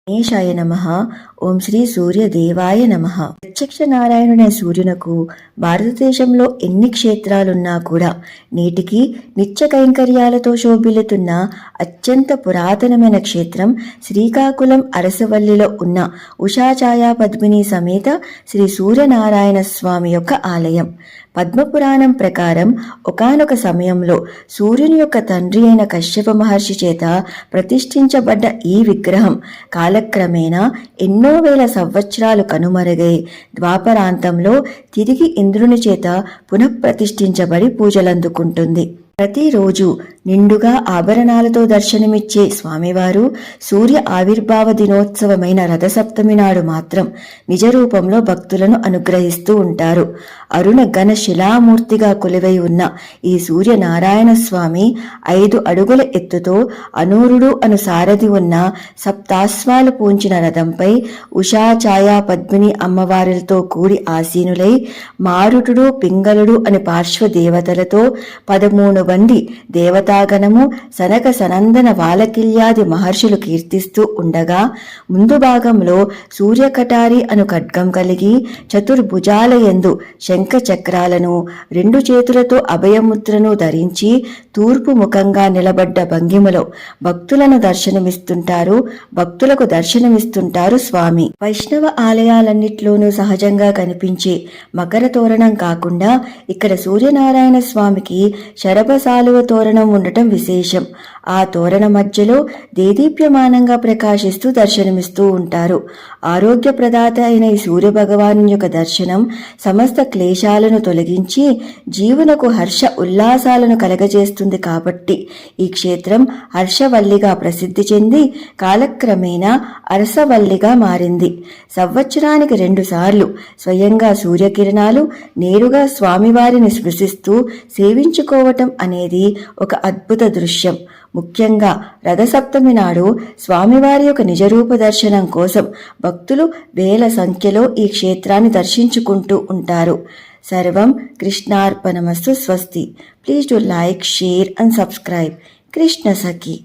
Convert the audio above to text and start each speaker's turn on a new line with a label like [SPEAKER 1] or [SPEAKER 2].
[SPEAKER 1] గణేశాయ నమః. ఓం శ్రీ సూర్యదేవాయ నమః. ప్రత్యక్ష నారాయణునే సూర్యునకు భారతదేశంలో ఎన్ని క్షేత్రాలున్నా కూడా నేటికి నిత్య కైంకర్యాలతో శోభిల్లుతున్న అత్యంత పురాతనమైన క్షేత్రం శ్రీకాకుళం అరసవల్లిలో ఉన్న ఉషాఛాయా పద్మిని సమేత శ్రీ సూర్యనారాయణ స్వామి యొక్క ఆలయం. పద్మపురాణం ప్రకారం ఒకానొక సమయంలో సూర్యుని యొక్క తండ్రి అయిన కశ్యప మహర్షి చేత ప్రతిష్ఠించబడ్డ ఈ విగ్రహం కాలక్రమేణా ఎన్నో వేల సంవత్సరాలు కనుమరుగై ద్వాపరాంతంలో తిరిగి ఇంద్రుని చేత పునఃప్రతిష్ఠించబడి పూజలందుకుంటుంది. ప్రతిరోజు నిండుగా ఆభరణాలతో దర్శనమిచ్చే స్వామివారు సూర్య ఆవిర్భావ దినోత్సవమైన రథసప్తమి నాడు మాత్రం నిజ రూపంలో భక్తులను అనుగ్రహిస్తూ ఉంటారు. అరుణ ఘన శిలామూర్తిగా కొలువై ఉన్న ఈ సూర్యనారాయణ స్వామి 5 అడుగుల ఎత్తుతో అనూరుడు అను సారథి ఉన్న సప్తాశ్వాలు పూంచిన రథంపై ఉషాఛాయా పద్మిని అమ్మవారులతో కూడి ఆసీనులై మారుటుడు పింగళుడు అని పార్శ్వదేవతలతో 13 మంది దేవతాగణము సనక సనందన వాలకిల్యాది మహర్షులు కీర్తిస్తూ ఉండగా ముందు భాగంలో సూర్యకటారి అను ఖడ్గం కలిగి చతుర్భుజాల యందు శంఖ చక్రాలను 2 చేతులతో అభయముద్రను ధరించి తూర్పు ముఖంగా నిలబడ్డ భంగిమలో భక్తులకు దర్శనమిస్తుంటారు స్వామి. వైష్ణవ ఆలయాలన్నిట్లోనూ సహజంగా కనిపించే మకర తోరణం కాకుండా ఇక్కడ సూర్యనారాయణ స్వామికి శరభసాలువ తోరణం ఉండటం విశేషం. ఆ తోరణ మధ్యలో దేదీప్యమానంగా ప్రకాశిస్తూ దర్శనమిస్తూ ఉంటారు. ఆరోగ్య ప్రదాత అయిన ఈ సూర్య భగవాను యొక్క దర్శనం సమస్త క్లేశాలను తొలగించి జీవునకు హర్ష ఉల్లాసాలను కలగజేస్తుంది కాబట్టి ఈ క్షేత్రం హర్షవల్లిగా ప్రసిద్ధి చెంది కాలక్రమేణా అరసవల్లిగా మారింది. సంవత్సరానికి 2 సార్లు స్వయంగా సూర్యకిరణాలు నేరుగా స్వామివారిని స్పృశిస్తూ సేవించుకోవటం అనేది ఒక అద్భుత దృశ్యం. ముఖ్యంగా రథసప్తమి నాడు స్వామివారి యొక్క నిజరూప దర్శనం కోసం భక్తులు వేల సంఖ్యలో ఈ క్షేత్రాన్ని దర్శించుకుంటూ ఉంటారు. సర్వం కృష్ణార్పణమస్తు. స్వస్తి. Please do like, share and subscribe. Krishna Sakhi.